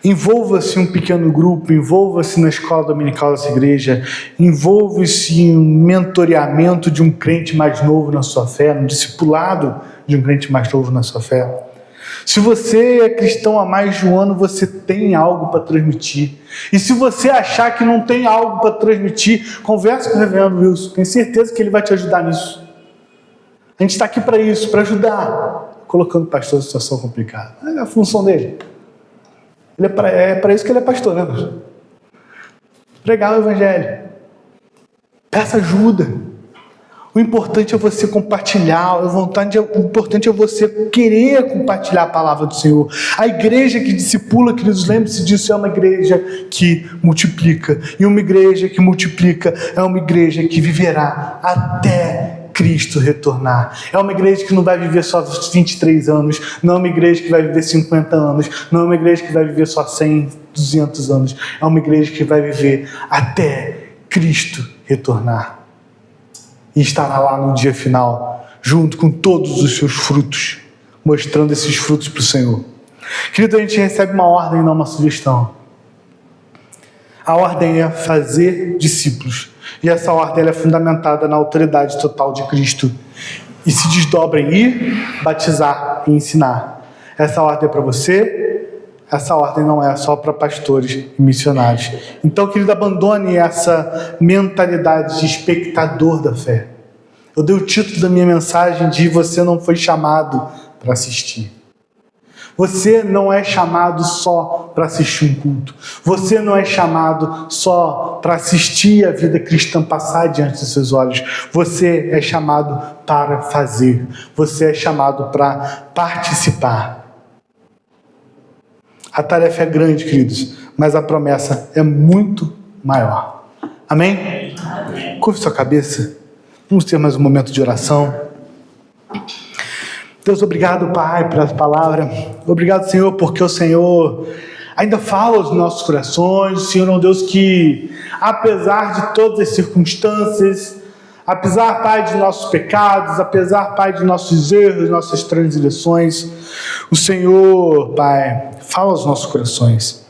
Envolva-se em um pequeno grupo, envolva-se na escola dominical dessa igreja, envolva-se em um mentoreamento de um crente mais novo na sua fé, no discipulado de um crente mais novo na sua fé. Se você é cristão há mais de um ano, você tem algo para transmitir. E se você achar que não tem algo para transmitir, converse com o reverendo Wilson, tenho certeza que ele vai te ajudar nisso. A gente está aqui para isso, para ajudar, colocando o pastor em situação complicada. É a função dele. É para isso que ele é pastor, né, pastor? Pregar o evangelho. Peça ajuda. O importante é você compartilhar, o importante é você querer compartilhar a palavra do Senhor. A igreja que discipula, queridos, lembre-se disso, é uma igreja que multiplica. E uma igreja que multiplica é uma igreja que viverá até Cristo retornar. É uma igreja que não vai viver só 23 anos, não é uma igreja que vai viver 50 anos, não é uma igreja que vai viver só 100, 200 anos. É uma igreja que vai viver até Cristo retornar. E estará lá no dia final, junto com todos os seus frutos, mostrando esses frutos para o Senhor. Querido, a gente recebe uma ordem, não uma sugestão. A ordem é fazer discípulos. E essa ordem é fundamentada na autoridade total de Cristo. E se desdobra em ir, batizar e ensinar. Essa ordem é para você, essa ordem não é só para pastores e missionários. Então, querido, abandone essa mentalidade de espectador da fé. Eu dei o título da minha mensagem de "Você não foi chamado para assistir". Você não é chamado só para assistir um culto. Você não é chamado só para assistir a vida cristã passar diante dos seus olhos. Você é chamado para fazer. Você é chamado para participar. A tarefa é grande, queridos, mas a promessa é muito maior. Amém? Amém. Curve sua cabeça. Vamos ter mais um momento de oração. Deus, obrigado, Pai, pela palavra. Obrigado, Senhor, porque o Senhor ainda fala aos nossos corações. O Senhor é um Deus que, apesar de todas as circunstâncias, apesar, Pai, de nossos pecados, apesar, Pai, de nossos erros, nossas transgressões, o Senhor, Pai, fala aos nossos corações.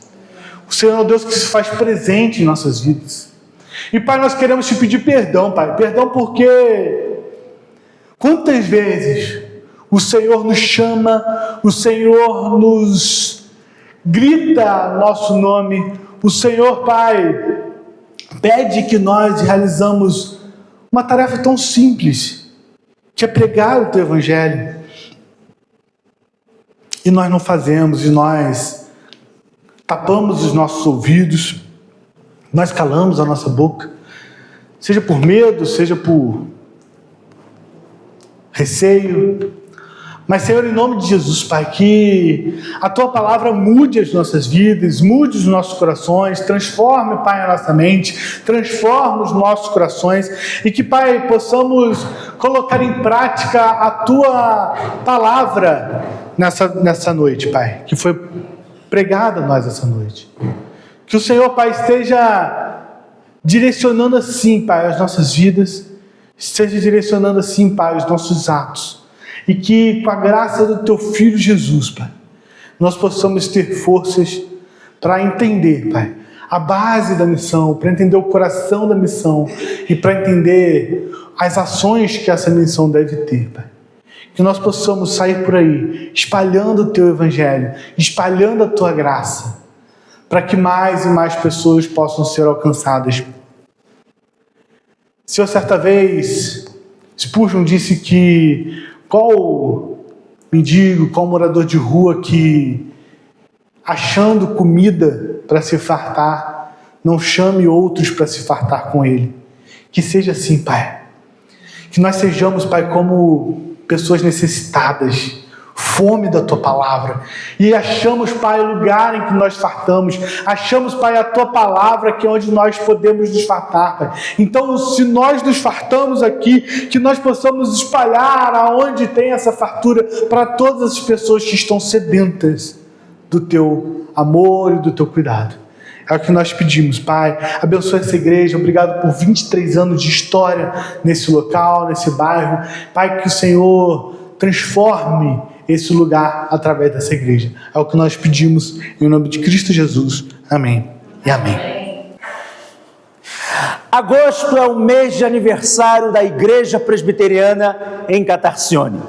O Senhor é um Deus que se faz presente em nossas vidas. E, Pai, nós queremos te pedir perdão, Pai. Perdão porque quantas vezes o Senhor nos chama, o Senhor nos grita nosso nome, o Senhor, Pai, pede que nós realizamos uma tarefa tão simples, que é pregar o Teu Evangelho. E nós não fazemos, e nós tapamos os nossos ouvidos, nós calamos a nossa boca, seja por medo, seja por receio. Mas, Senhor, em nome de Jesus, Pai, que a Tua palavra mude as nossas vidas, mude os nossos corações, transforme, Pai, a nossa mente, transforme os nossos corações e que, Pai, possamos colocar em prática a Tua palavra nessa noite, Pai, que foi pregada a nós essa noite. Que o Senhor, Pai, esteja direcionando assim, Pai, as nossas vidas, esteja direcionando assim, Pai, os nossos atos. E que, com a graça do Teu Filho Jesus, Pai, nós possamos ter forças para entender, Pai, a base da missão, para entender o coração da missão e para entender as ações que essa missão deve ter, Pai. Que nós possamos sair por aí, espalhando o Teu Evangelho, espalhando a Tua graça, para que mais e mais pessoas possam ser alcançadas. Senhor, certa vez, Spurgeon disse que qual mendigo, qual morador de rua que, achando comida para se fartar, não chame outros para se fartar com ele. Que seja assim, Pai. Que nós sejamos, Pai, como pessoas necessitadas, fome da Tua palavra, e achamos, Pai, o lugar em que nós fartamos, achamos, Pai, a Tua palavra que é onde nós podemos nos fartar, Pai. Então, se nós nos fartamos aqui, que nós possamos espalhar aonde tem essa fartura para todas as pessoas que estão sedentas do Teu amor e do Teu cuidado. É o que nós pedimos, Pai. Abençoa essa igreja. Obrigado por 23 anos de história nesse local, nesse bairro. Pai, que o Senhor transforme esse lugar através dessa igreja. É o que nós pedimos em nome de Cristo Jesus. Amém e amém. Agosto é o mês de aniversário da Igreja Presbiteriana em Catarcione.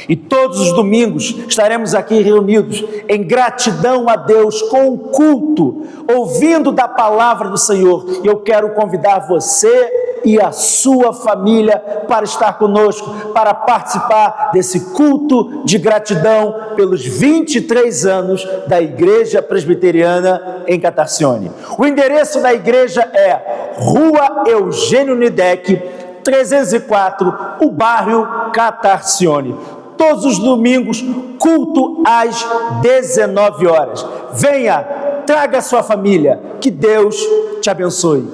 E todos os domingos estaremos aqui reunidos em gratidão a Deus com um culto, ouvindo da palavra do Senhor. E eu quero convidar você e a sua família para estar conosco, para participar desse culto de gratidão pelos 23 anos da Igreja Presbiteriana em Catarcione. O endereço da igreja é Rua Eugênio Nidec, 304, o bairro Catarcione. Todos os domingos, culto às 19 horas. Venha, traga sua família, que Deus te abençoe.